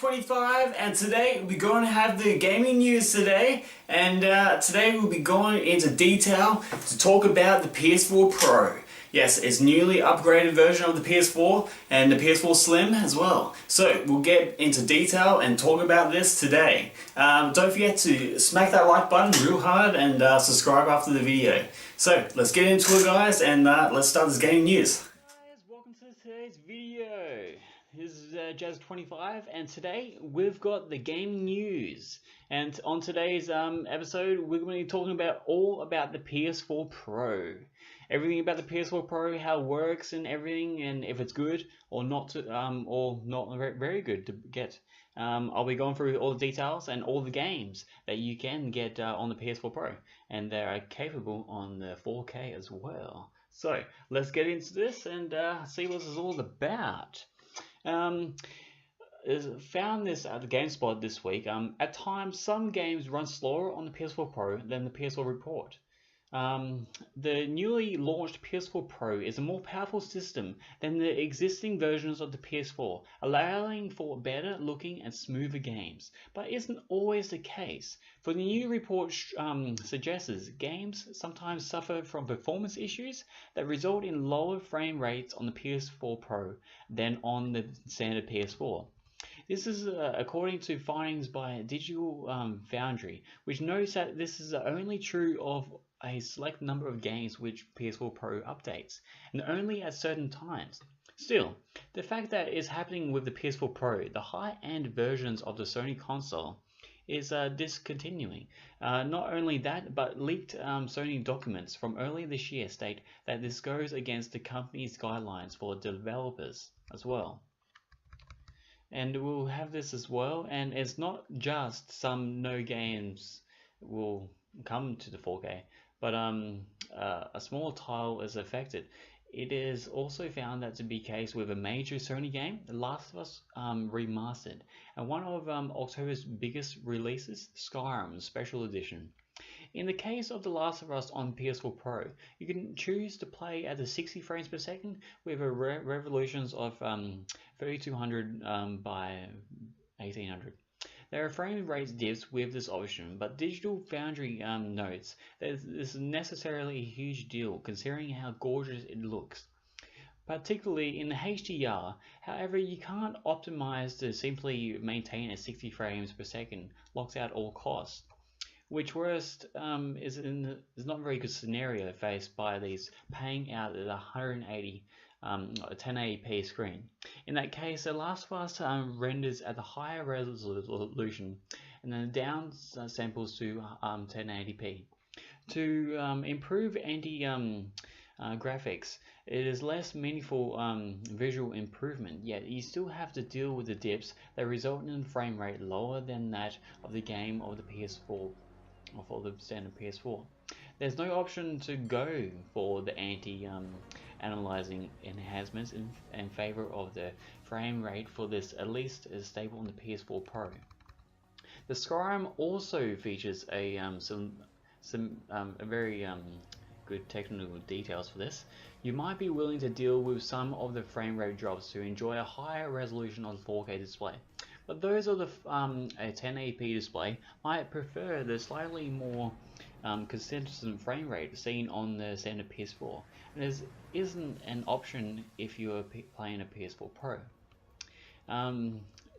Jazz25, and today we're going to have the gaming news today, and today we'll be going into detail to talk about the PS4 Pro. Yes, it's newly upgraded version of the PS4 and the PS4 Slim as well. So we'll get into detail and talk about this today. Don't forget to smack that like button real hard and subscribe after the video. So let's get into it, guys, and let's start this gaming news. Guys, welcome to today's video. This is Jazz25, and today we've got the gaming news. And on today's episode, we're going to be talking about all about the PS4 Pro. Everything about the PS4 Pro, how it works and everything, and if it's good or not, or not very good to get. I'll be going through all the details and all the games that you can get on the PS4 Pro, and they are capable on the 4K as well. So let's get into this and see what this is all about. Found this at the GameSpot this week. At times, some games run slower on the PS4 Pro than the PS4 Report. The newly launched PS4 Pro is a more powerful system than the existing versions of the PS4, allowing for better looking and smoother games. But it isn't always the case. For the new report suggests games sometimes suffer from performance issues that result in lower frame rates on the PS4 Pro than on the standard PS4. This is according to findings by Digital Foundry, which notes that this is only true of a select number of games which PS4 Pro updates, and only at certain times. Still, the fact that it's happening with the PS4 Pro, the high-end versions of the Sony console, is discontinuing. Not only that, but leaked Sony documents from earlier this year state that this goes against the company's guidelines for developers as well. And we'll have this as well, and it's not just no games will come to the 4K, but a small tile is affected. It is also found that to be the case with a major Sony game, The Last of Us Remastered, and one of October's biggest releases, Skyrim Special Edition. In the case of The Last of Us on PS4 Pro, you can choose to play at the 60 frames per second with a resolutions of 3200 by 1800. There are frame rate dips with this option, but Digital Foundry notes that this is necessarily a huge deal considering how gorgeous it looks, particularly in HDR. However, you can't optimize to simply maintain a 60 frames per second locked out all costs, which worst is not a very good scenario faced by these paying out at 180 1080p screen. In that case, The Last of Us renders at the higher resolution and then down samples to 1080p. To improve graphics, it is less meaningful visual improvement, yet you still have to deal with the dips that result in a frame rate lower than that of the game of the PS4 or for the standard PS4. There's no option to go for the anti-analyzing enhancements in favor of the frame rate for this, at least is stable on the PS4 Pro. The Skyrim also features a very good technical details for this. You might be willing to deal with some of the frame rate drops to enjoy a higher resolution on the 4K display. But those of the a 1080p display might prefer the slightly more consistent frame rate seen on the standard PS4. And this isn't an option if you are playing a PS4 Pro.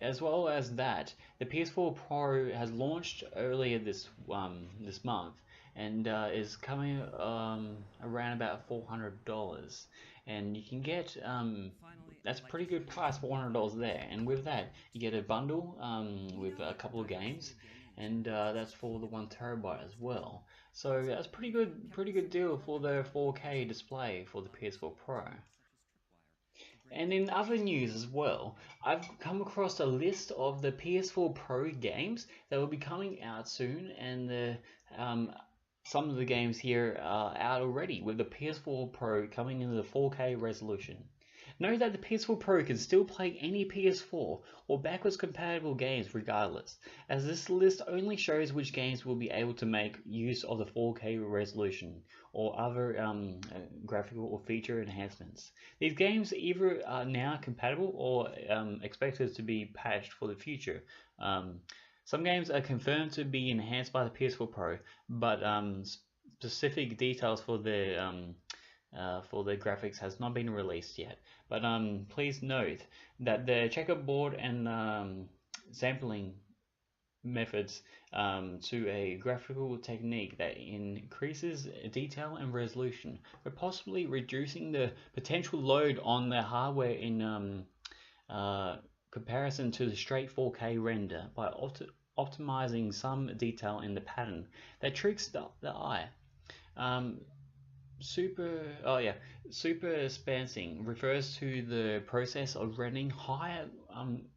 As well as that, the PS4 Pro has launched earlier this month and is coming around about $400, and you can get that's a pretty good price, $400 there. And with that, you get a bundle with a couple of games, and that's for the 1 terabyte as well. So that's pretty good deal for the 4K display for the PS4 Pro. And in other news as well, I've come across a list of the PS4 Pro games that will be coming out soon, and some of the games here are out already with the PS4 Pro coming into the 4K resolution. Note that the PS4 Pro can still play any PS4 or backwards compatible games regardless, as this list only shows which games will be able to make use of the 4K resolution or other graphical or feature enhancements. These games either are now compatible or expected to be patched for the future. Some games are confirmed to be enhanced by the PS4 Pro, but specific details for the graphics has not been released yet. But please note that the checkerboard and sampling methods to a graphical technique that increases detail and resolution, but possibly reducing the potential load on the hardware in comparison to the straight 4K render by optimizing some detail in the pattern that tricks the eye. Super spancing refers to the process of rendering higher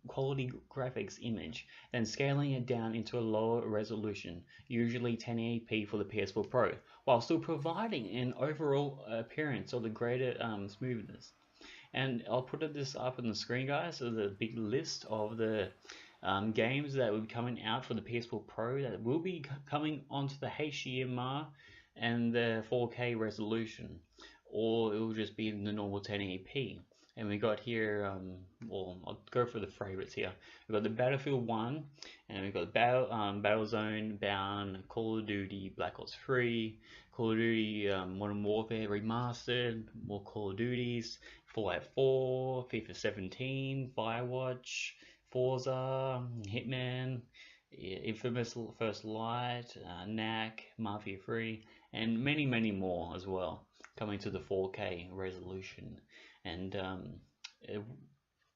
quality graphics image, then scaling it down into a lower resolution, usually 1080p for the PS4 Pro, while still providing an overall appearance of the greater smoothness. And I'll put this up on the screen, guys, so the big list of the games that will be coming out for the PS4 Pro that will be coming onto the HDMI and the 4K resolution, or it will just be the normal 1080p. And we got here, well, I'll go for the favorites here. We've got the Battlefield 1, and we've got Battlezone, Bound, Call of Duty, Black Ops 3, Call of Duty Modern Warfare Remastered, more Call of Duties, Fallout 4, FIFA 17, Firewatch, Forza, Hitman, Infamous First Light, Knack, Mafia 3, and many more as well, coming to the 4K resolution. And it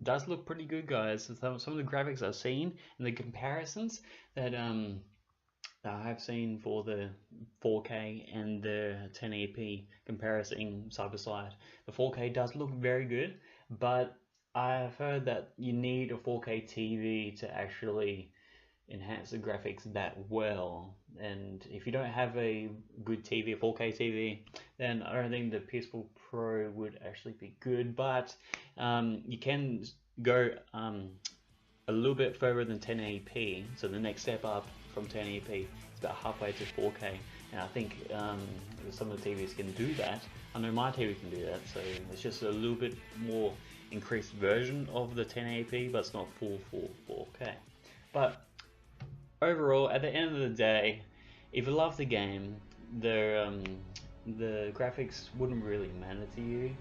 does look pretty good, guys. Some of the graphics I've seen and the comparisons that I have seen for the 4K and the 1080p comparison side by side. The 4K does look very good, but I've heard that you need a 4K TV to actually enhance the graphics that well, and if you don't have a good TV, a 4K TV, then I don't think the PS4 Pro would actually be good. But you can go a little bit further than 1080p, so the next step up from 1080p is about halfway to 4K, and I think some of the TVs can do that. I know my TV can do that, so it's just a little bit more increased version of the 1080p, but it's not full 4K. But overall, at the end of the day, if you love the game, the graphics wouldn't really matter to you,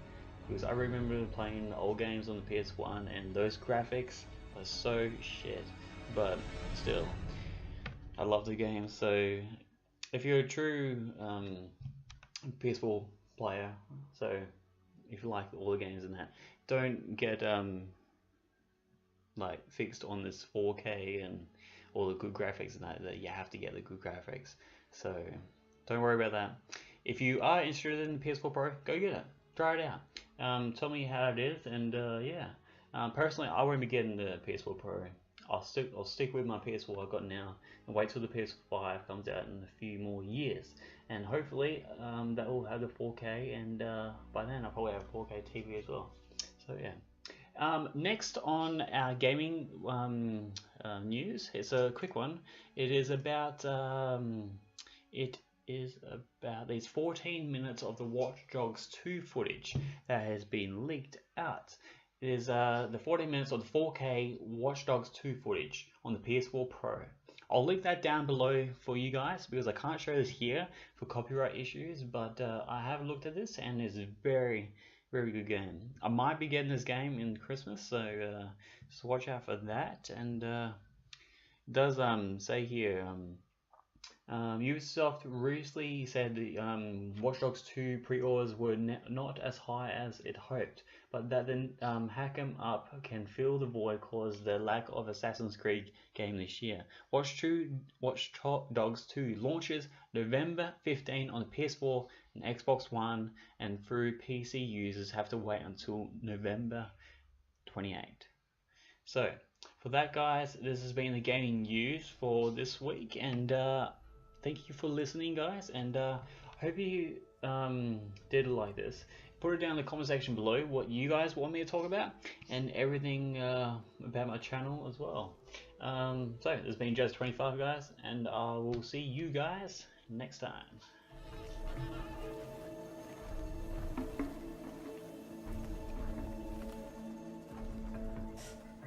because I remember playing old games on the PS1 and those graphics are so shit, but still, I love the game. So if you're a true PS4 player, so if you like all the games in that, don't get like fixed on this 4K and all the good graphics and that you have to get the good graphics. So don't worry about that. If you are interested in the PS4 Pro, go get it. Try it out. Tell me how it is, and yeah. Personally, I won't be getting the PS4 Pro. I'll stick with my PS4 I've got now and wait till the PS5 comes out in a few more years, and hopefully that will have the 4K, and by then I'll probably have a 4K TV as well. So yeah. Next on our gaming news, it's a quick one. It is about these 14 minutes of the Watch Dogs 2 footage that has been leaked out. It is the 14 minutes of the 4K Watch Dogs 2 footage on the PS4 Pro. I'll link that down below for you guys because I can't show this here for copyright issues, but I have looked at this and it's a very good game. I might be getting this game in Christmas, so just watch out for that. And it does say here, Ubisoft recently said the Watch Dogs 2 pre-orders were not as high as it hoped, but that the Hack 'em Up can fill the void caused the lack of Assassin's Creed game this year. Watch Dogs 2 launches November 15 on the PS4 and Xbox One, and through PC users have to wait until November 28. So for that, guys, this has been the gaming news for this week, and thank you for listening, guys, and I hope you did like this. put it down in the comment section below what you guys want me to talk about, and everything about my channel as well. So this has been Jez25, guys, and I will see you guys next time.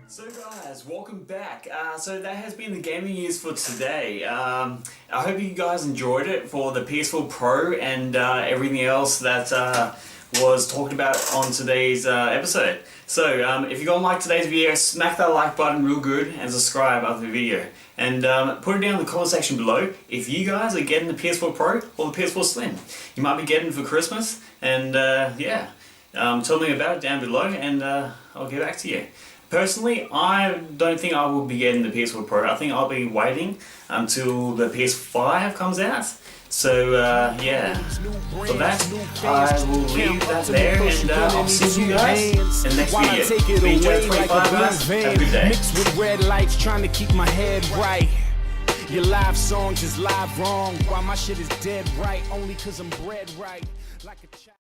So guys, welcome back. So that has been the gaming news for today. I hope you guys enjoyed it for the PS4 Pro and everything else that was talked about on today's episode. So if you're gonna like today's video, smack that like button real good and subscribe after the video. And put it down in the comment section below if you guys are getting the PS4 Pro or the PS4 Slim. You might be getting it for Christmas, and yeah, tell me about it down below, and I'll get back to you. Personally, I don't think I will be getting the PS4 Pro. I think I'll be waiting until the PS5 comes out. So yeah, for that, I will leave that there, and I'll see you guys in the next video. Been Jez25, guys. Have a good day. Mixed with red lights, trying to keep my head right. Your live songs is live wrong, while my shit is dead right, only cause I'm bred right. Like a child.